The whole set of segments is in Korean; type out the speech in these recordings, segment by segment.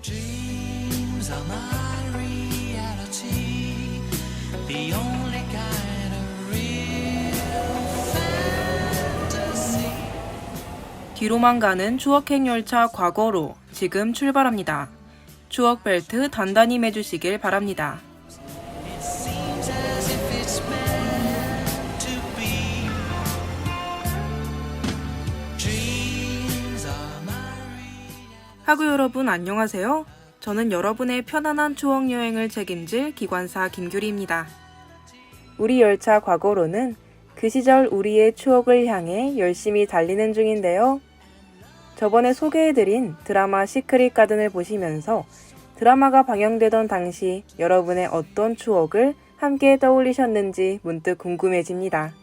Dreams are my reality, the only kind of real fantasy. 뒤로만 가는 추억행 열차 과거로 지금 출발합니다. 추억 벨트 단단히 매주시길 바랍니다. It seems as if it's meant to be. Dreams are my reality. 하구 여러분 안녕하세요. 저는 여러분의 편안한 추억 여행을 책임질 기관사 김규리입니다. 우리 열차 과거로는 그 시절 우리의 추억을 향해 열심히 달리는 중인데요. 저번에 소개해드린 드라마 시크릿 가든을 보시면서 드라마가 방영되던 당시 여러분의 어떤 추억을 함께 떠올리셨는지 문득 궁금해집니다.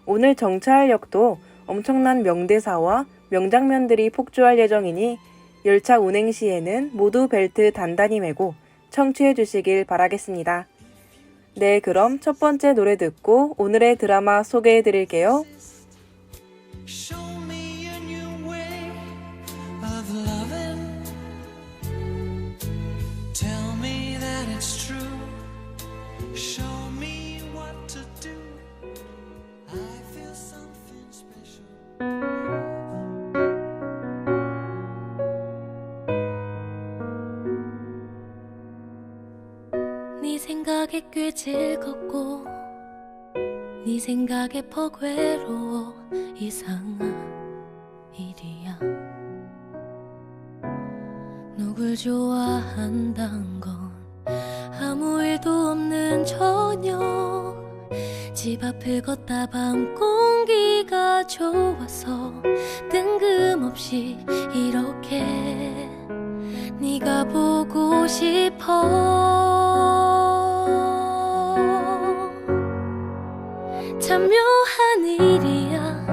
오늘 정차할역도 엄청난 명대사와 명장면들이 폭주할 예정이니 열차 운행 시에는 모두 벨트 단단히 매고 청취해 주시길 바라겠습니다. 네, 그럼 첫 번째 노래 듣고 오늘의 드라마 소개해 드릴게요. Show me a new way of loving. Tell me that it's true. Show me what to do. I feel something special. 네 생각에 꽤 즐겁고 네 생각에 퍽 외로워 이상한 일이야. 누굴 좋아한단 건 아무 일도 없는 저녁, 집 앞을 걷다 밤 공기가 좋아서 뜬금없이 이렇게 네가 보고 싶어. 참 묘한 일이야.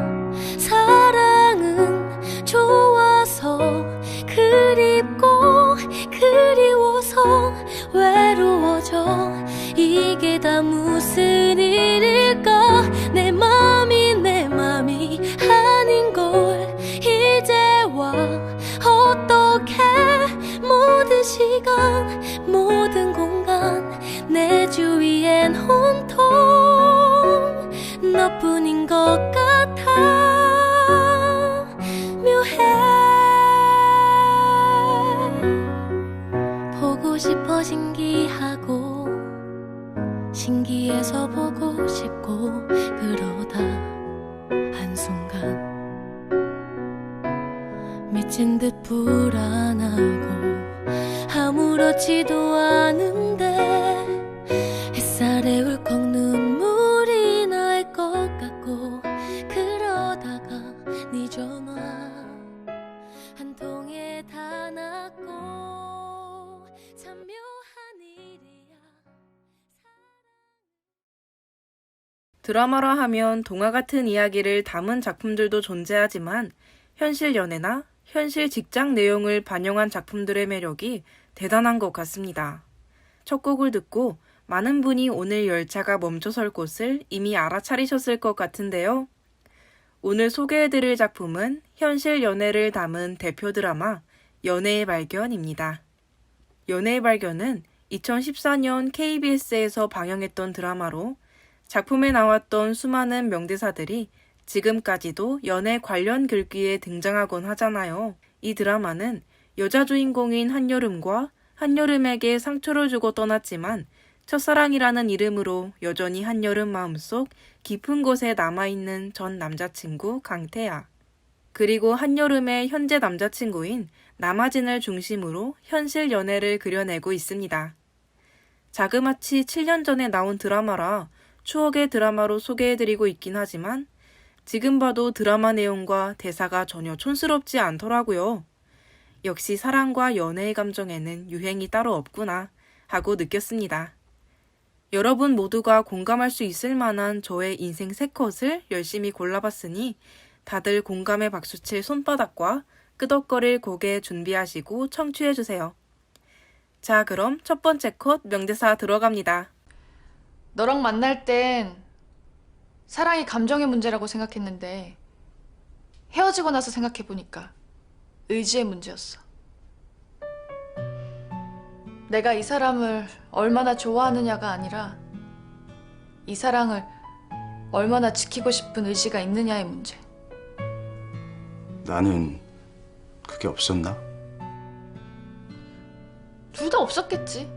사랑은 좋아서 그립고 그리워서 외로워져. 이게 다 무슨 일일까. 내 맘이 아닌 걸 이제 와. 어떻게 모든 시간 모든 공간 내 주위엔 온통 너뿐인 것 같아. 묘해. 보고 싶어 신기하고 신기해서 보고 싶고 그러다 한순간 미친 듯 불안하고 아무렇지도 않은데 햇살에 울컥 눈물이 날 것 같고 그러다가 네 전화 한 통에 다 났고. 참 묘한 일이야. 드라마라 하면 동화 같은 이야기를 담은 작품들도 존재하지만 현실 연애나 현실 직장 내용을 반영한 작품들의 매력이 대단한 것 같습니다. 첫 곡을 듣고 많은 분이 오늘 열차가 멈춰설 곳을 이미 알아차리셨을 것 같은데요. 오늘 소개해드릴 작품은 현실 연애를 담은 대표 드라마 연애의 발견입니다. 연애의 발견은 2014년 KBS에서 방영했던 드라마로 작품에 나왔던 수많은 명대사들이 지금까지도 연애 관련 글귀에 등장하곤 하잖아요. 이 드라마는 여자 주인공인 한여름과 한여름에게 상처를 주고 떠났지만 첫사랑이라는 이름으로 여전히 한여름 마음속 깊은 곳에 남아있는 전 남자친구 강태야, 그리고 한여름의 현재 남자친구인 남아진을 중심으로 현실 연애를 그려내고 있습니다. 자그마치 7년 전에 나온 드라마라 추억의 드라마로 소개해드리고 있긴 하지만 지금 봐도 드라마 내용과 대사가 전혀 촌스럽지 않더라고요. 역시 사랑과 연애의 감정에는 유행이 따로 없구나 하고 느꼈습니다. 여러분 모두가 공감할 수 있을 만한 저의 인생 3컷을 열심히 골라봤으니 다들 공감의 박수칠 손바닥과 끄덕거릴 고개 준비하시고 청취해주세요. 자, 그럼 첫 번째 컷 명대사 들어갑니다. 너랑 만날 땐 사랑이 감정의 문제라고 생각했는데 헤어지고 나서 생각해보니까 의지의 문제였어. 내가 이 사람을 얼마나 좋아하느냐가 아니라 이 사랑을 얼마나 지키고 싶은 의지가 있느냐의 문제. 나는 그게 없었나? 둘 다 없었겠지.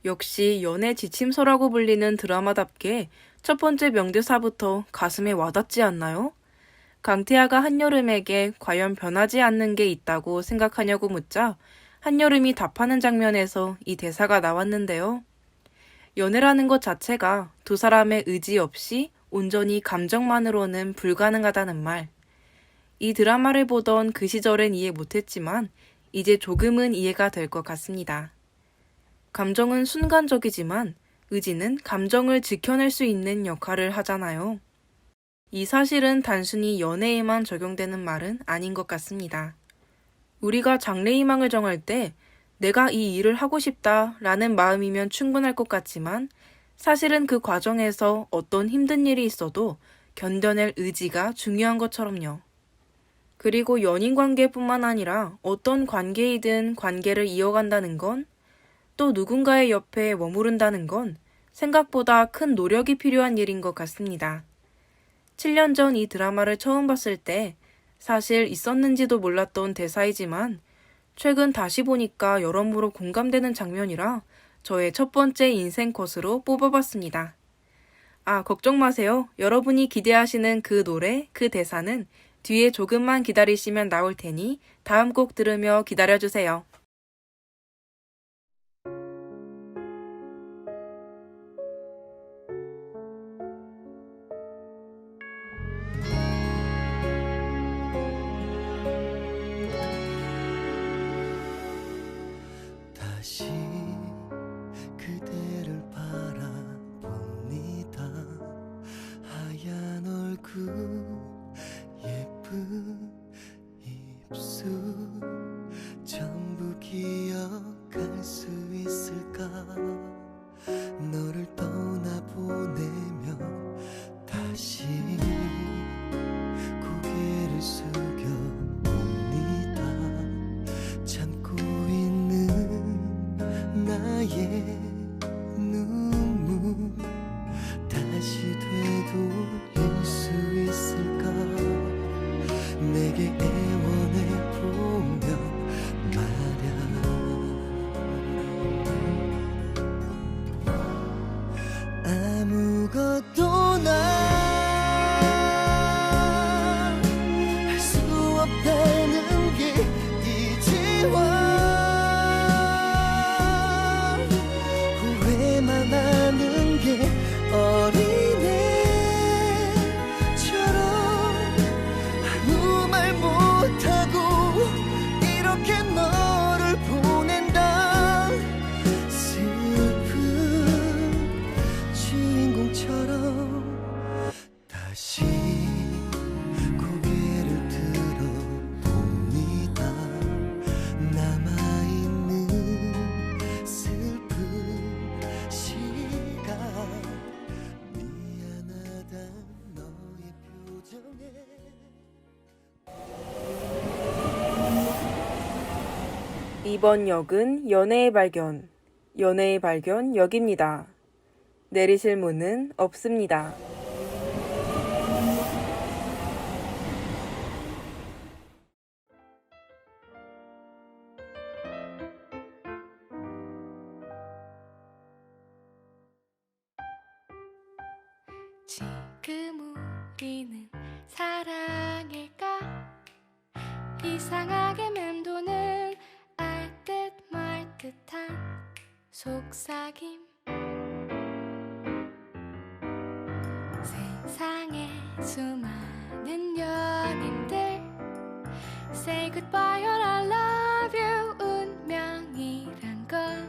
역시 연애 지침서라고 불리는 드라마답게 첫 번째 명대사부터 가슴에 와닿지 않나요? 강태하가 한여름에게 과연 변하지 않는 게 있다고 생각하냐고 묻자 한여름이 답하는 장면에서 이 대사가 나왔는데요. 연애라는 것 자체가 두 사람의 의지 없이 온전히 감정만으로는 불가능하다는 말. 이 드라마를 보던 그 시절엔 이해 못했지만 이제 조금은 이해가 될 것 같습니다. 감정은 순간적이지만 의지는 감정을 지켜낼 수 있는 역할을 하잖아요. 이 사실은 단순히 연애에만 적용되는 말은 아닌 것 같습니다. 우리가 장래희망을 정할 때 내가 이 일을 하고 싶다 라는 마음이면 충분할 것 같지만 사실은 그 과정에서 어떤 힘든 일이 있어도 견뎌낼 의지가 중요한 것처럼요. 그리고 연인 관계뿐만 아니라 어떤 관계이든 관계를 이어간다는 건 또 누군가의 옆에 머무른다는 건 생각보다 큰 노력이 필요한 일인 것 같습니다. 7년 전 이 드라마를 처음 봤을 때 사실 있었는지도 몰랐던 대사이지만 최근 다시 보니까 여러모로 공감되는 장면이라 저의 첫 번째 인생 컷으로 뽑아봤습니다. 아, 걱정 마세요. 여러분이 기대하시는 그 노래, 그 대사는 뒤에 조금만 기다리시면 나올 테니 다음 곡 들으며 기다려주세요. 다시 그대를 바라봅니다. 하얀 얼굴 예쁜 입술 전부 기억할 수 있을까. 너를 떠나보내면 다시 고개를 숙여봅니다. 참고 나의 눈물 다시 되돌릴 수 있을까. 내게 애원해 보면 말야. 아무것도 난 할 수 없다는 게 이제와 하는 게 어린애처럼 아무 말 못하고 이렇게 너를 보낸다. 슬픈 주인공처럼 다시 고개를 들어봅니다. 남아있는 슬픈 미안하다 너의 표정에. 이번 역은 연애의 발견 역입니다. 내리실 문은 없습니다. 지금 우리는 사랑일까? 이상하게 맴도는 알 듯 말 듯한 속삭임. 세상에 수많은 연인들 Say goodbye or I love you. 운명이란 건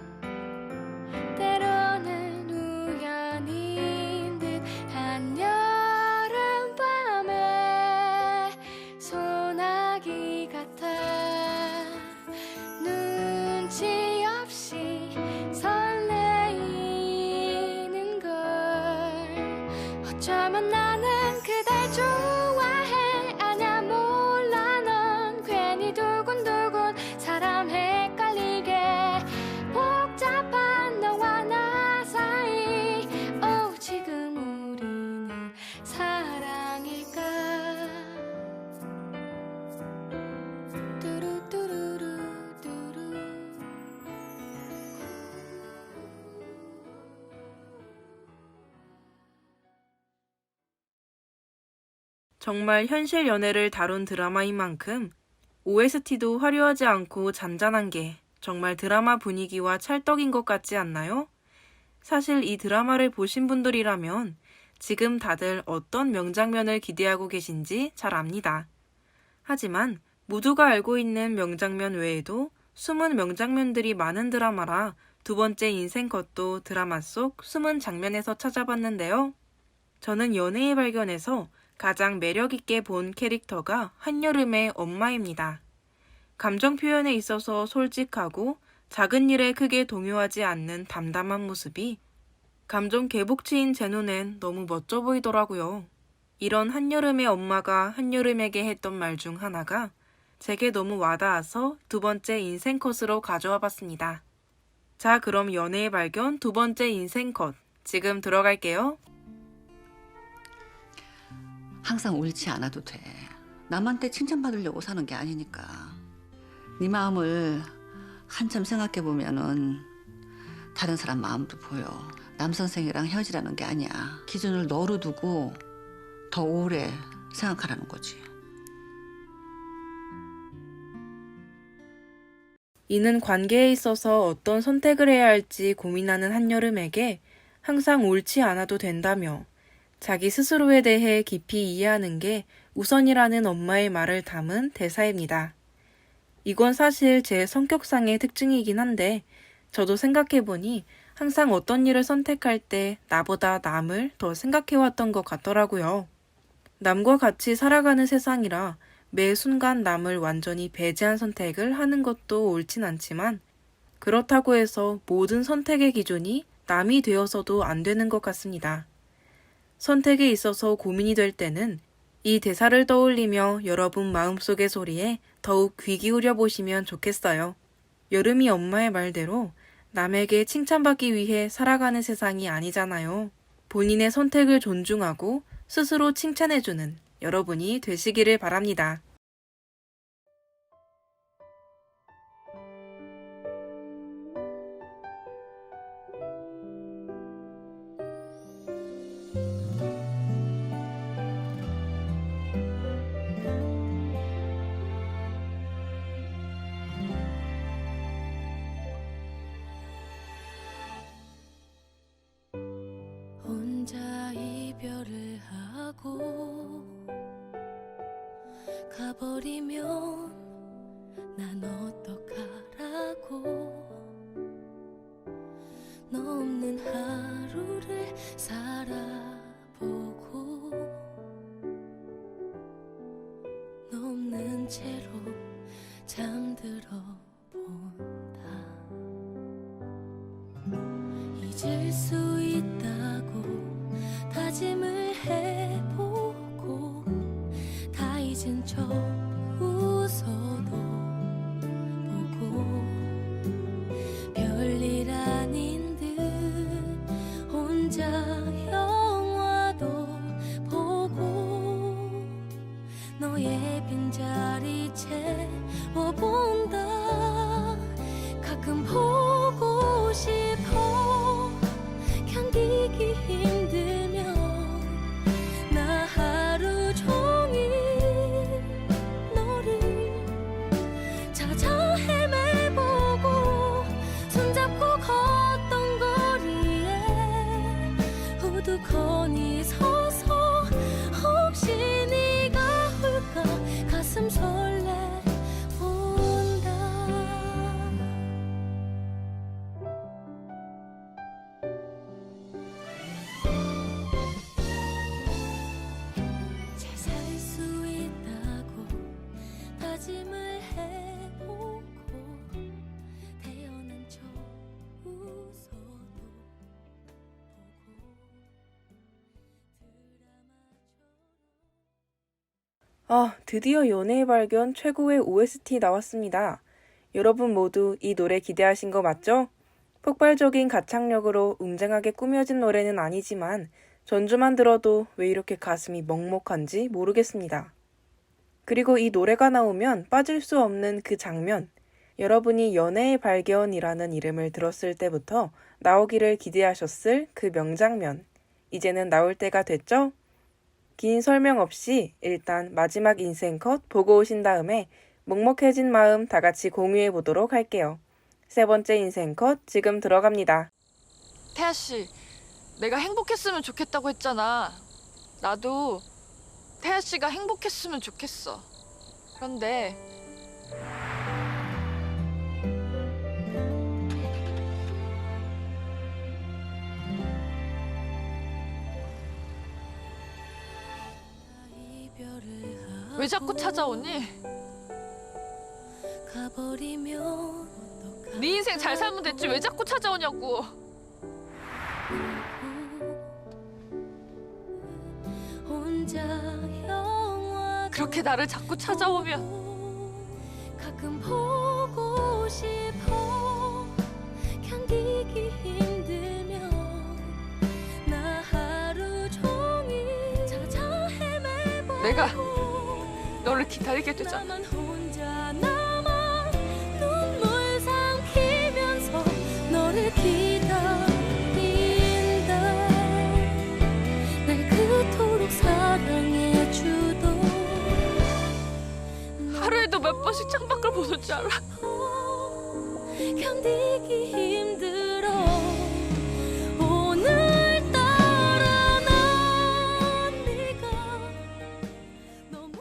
때로는 우연인 듯. 한여름 밤에 소나기 같아. 눈치 없이 설레이는 걸. 어쩌면 나는 그댈 좋아해. 아냐 몰라 넌 괜히 두근두근 사람 헷갈리게 정말 현실 연애를 다룬 드라마인 만큼 OST도 화려하지 않고 잔잔한 게 정말 드라마 분위기와 찰떡인 것 같지 않나요? 사실 이 드라마를 보신 분들이라면 지금 다들 어떤 명장면을 기대하고 계신지 잘 압니다. 하지만 모두가 알고 있는 명장면 외에도 숨은 명장면들이 많은 드라마라 두 번째 인생 컷도 드라마 속 숨은 장면에서 찾아봤는데요. 저는 연애의 발견에서 가장 매력 있게 본 캐릭터가 한여름의 엄마입니다. 감정 표현에 있어서 솔직하고 작은 일에 크게 동요하지 않는 담담한 모습이 감정 개복치인 제 눈엔 너무 멋져 보이더라고요. 이런 한여름의 엄마가 한여름에게 했던 말 중 하나가 제게 너무 와닿아서 두 번째 인생 컷으로 가져와 봤습니다. 자, 그럼 연애의 발견 두 번째 인생 컷 지금 들어갈게요. 항상 옳지 않아도 돼. 남한테 칭찬받으려고 사는 게 아니니까. 네 마음을 한참 생각해 보면은 다른 사람 마음도 보여. 남 선생이랑 헤어지라는 게 아니야. 기준을 너로 두고 더 오래 생각하라는 거지. 이는 관계에 있어서 어떤 선택을 해야 할지 고민하는 한여름에게 항상 옳지 않아도 된다며 자기 스스로에 대해 깊이 이해하는 게 우선이라는 엄마의 말을 담은 대사입니다. 이건 사실 제 성격상의 특징이긴 한데 저도 생각해보니 항상 어떤 일을 선택할 때 나보다 남을 더 생각해왔던 것 같더라고요. 남과 같이 살아가는 세상이라 매 순간 남을 완전히 배제한 선택을 하는 것도 옳진 않지만 그렇다고 해서 모든 선택의 기준이 남이 되어서도 안 되는 것 같습니다. 선택에 있어서 고민이 될 때는 이 대사를 떠올리며 여러분 마음속의 소리에 더욱 귀 기울여 보시면 좋겠어요. 여름이 엄마의 말대로 남에게 칭찬받기 위해 살아가는 세상이 아니잖아요. 본인의 선택을 존중하고 스스로 칭찬해주는 여러분이 되시기를 바랍니다. 혼자 이별을 하고 가버리면 난 어떡하라고 너 없는 하루를 살아보고 너 없는 채로 잠들어 본다 잊을 수 있다고 다짐을 해보고 다 잊은 척 웃어도 보고 별일 아닌 듯 혼자 영화도 보고 너의 빈자리 채워본다 가끔 보고 싶어 견디기 힘들면 나 하루 종일 너를 찾아 헤매보고 손잡고 걷던 거리에 우두커니 서서 혹시 네가 올까 가슴 설레본다 잘 살 수 있다고 다짐을 해보고 태어난 척 웃어도 보고 드라마처럼 드디어 연애의 발견 최고의 OST 나왔습니다. 여러분 모두 이 노래 기대하신 거 맞죠? 폭발적인 가창력으로 웅장하게 꾸며진 노래는 아니지만 전주만 들어도 왜 이렇게 가슴이 먹먹한지 모르겠습니다. 그리고 이 노래가 나오면 빠질 수 없는 그 장면, 여러분이 연애의 발견이라는 이름을 들었을 때부터 나오기를 기대하셨을 그 명장면, 이제는 나올 때가 됐죠? 긴 설명 없이 일단 마지막 인생 컷 보고 오신 다음에 먹먹해진 마음 다 같이 공유해 보도록 할게요. 세 번째 인생 컷 지금 들어갑니다. 태아 씨, 내가 행복했으면 좋겠다고 했잖아. 나도 태아 씨가 행복했으면 좋겠어. 그런데 왜 자꾸 찾아오니? 가버리면 네 인생 잘 살면 됐지 왜 자꾸 찾아오냐고. 혼자 영화 그렇게 나를 자꾸 찾아오면 가끔 보고 싶어. 견디기 힘들면 나 하루 종일 찾아 헤매고 내가 너를 기다리게 되잖아. 나만 혼자 남아 눈물 삼키면서 너를 기다린다. 날 그토록 사랑해주던 하루에도 몇 번씩 창밖을 보는 줄 알아? 견디기 힘들어. 오늘따라 난 네가 너무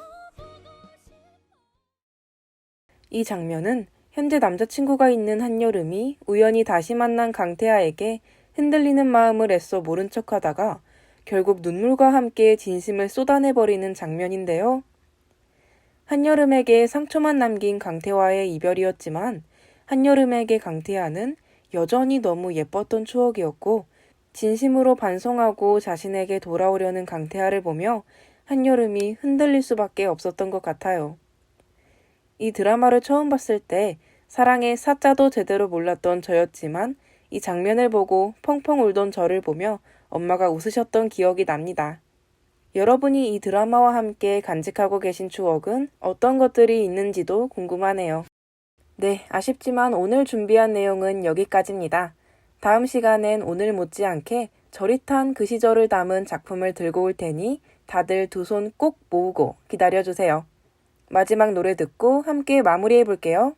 이 장면은 현재 남자친구가 있는 한여름이 우연히 다시 만난 강태하에게 흔들리는 마음을 애써 모른 척하다가 결국 눈물과 함께 진심을 쏟아내버리는 장면인데요. 한여름에게 상처만 남긴 강태화의 이별이었지만 한여름에게 강태하는 여전히 너무 예뻤던 추억이었고 진심으로 반성하고 자신에게 돌아오려는 강태하를 보며 한여름이 흔들릴 수밖에 없었던 것 같아요. 이 드라마를 처음 봤을 때 사랑의 사자도 제대로 몰랐던 저였지만 이 장면을 보고 펑펑 울던 저를 보며 엄마가 웃으셨던 기억이 납니다. 여러분이 이 드라마와 함께 간직하고 계신 추억은 어떤 것들이 있는지도 궁금하네요. 네, 아쉽지만 오늘 준비한 내용은 여기까지입니다. 다음 시간엔 오늘 못지않게 저릿한 그 시절을 담은 작품을 들고 올 테니 다들 두 손 꼭 모으고 기다려주세요. 마지막 노래 듣고 함께 마무리해 볼게요.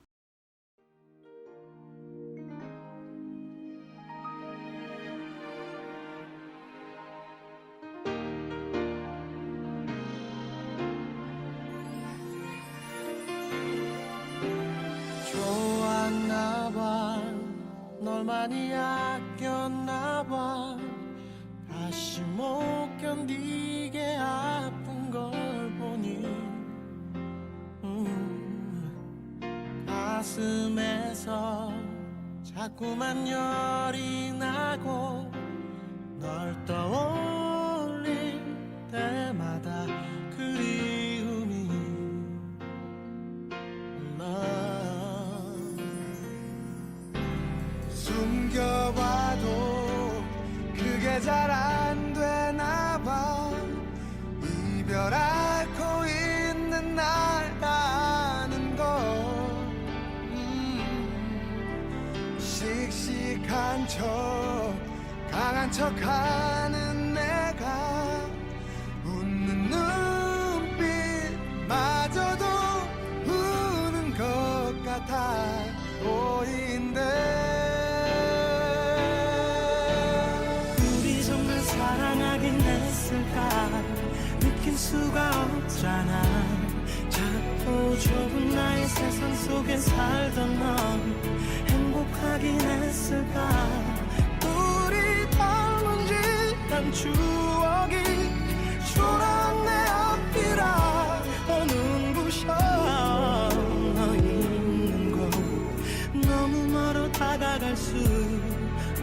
좋았나봐 널 많이 아꼈나봐 다시 못 견디게 아픈 걸 보니 가슴에서 자꾸만 열이 나고 널 떠올릴 때마다 그리움이 숨겨봐도 그게 잘 안 되나봐 이별 앓고 있는 날 아는 걸 씩씩한 척 강한 척하는 내가 웃는 눈빛마저도 우는 것 같아 보인대 우리 정말 사랑하긴 했을까 느낄 수가 없잖아 작고 좁은 나의 세상 속에 살던 넌 행복하긴 했을까 우리 닮은 듯한 추억이 초라한 내 앞이라 눈부셔 너 있는 곳 너무 멀어 다가갈 수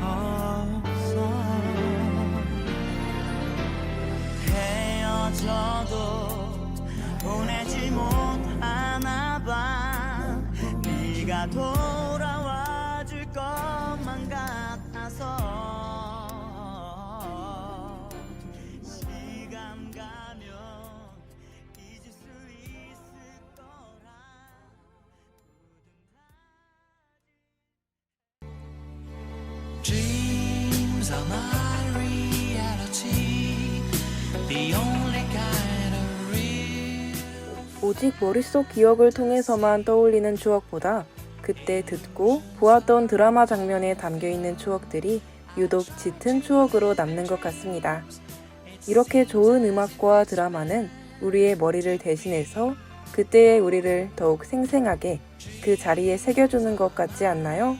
없어 헤어져도 보내지 못하나 봐 네가 돌아와 줄 것만 같아서 시간 가면 잊을 수 있을 거라 Dreams are my reality The only kind 오직 머릿속 기억을 통해서만 떠올리는 추억보다 그때 듣고 보았던 드라마 장면에 담겨있는 추억들이 유독 짙은 추억으로 남는 것 같습니다. 이렇게 좋은 음악과 드라마는 우리의 머리를 대신해서 그때의 우리를 더욱 생생하게 그 자리에 새겨주는 것 같지 않나요?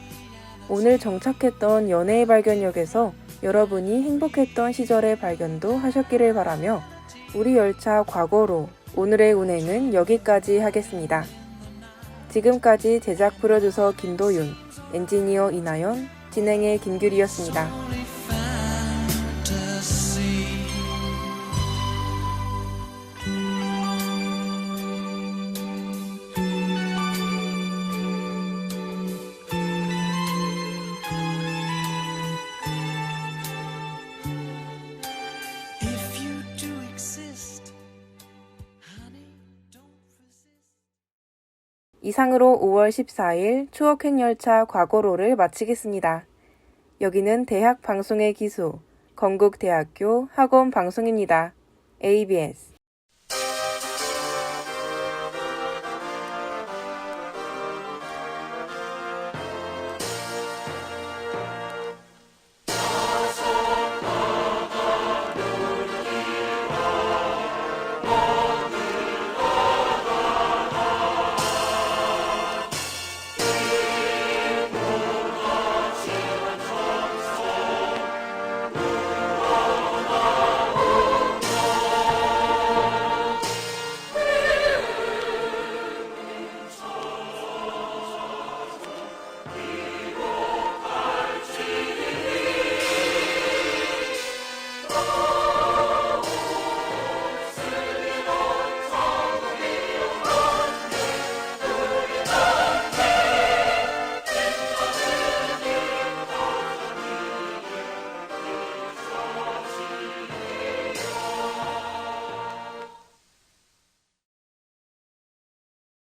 오늘 정착했던 연애의 발견역에서 여러분이 행복했던 시절의 발견도 하셨기를 바라며 우리 열차 과거로 오늘의 운행은 여기까지 하겠습니다. 지금까지 제작 프로듀서 김도윤, 엔지니어 이나연, 진행의 김규리였습니다. only fantasy. If you do exist, honey, don't resist. 이상으로 5월 14일 추억행열차 과거로를 마치겠습니다. 여기는 대학 방송의 기수, 건국대학교 학원 방송입니다. ABS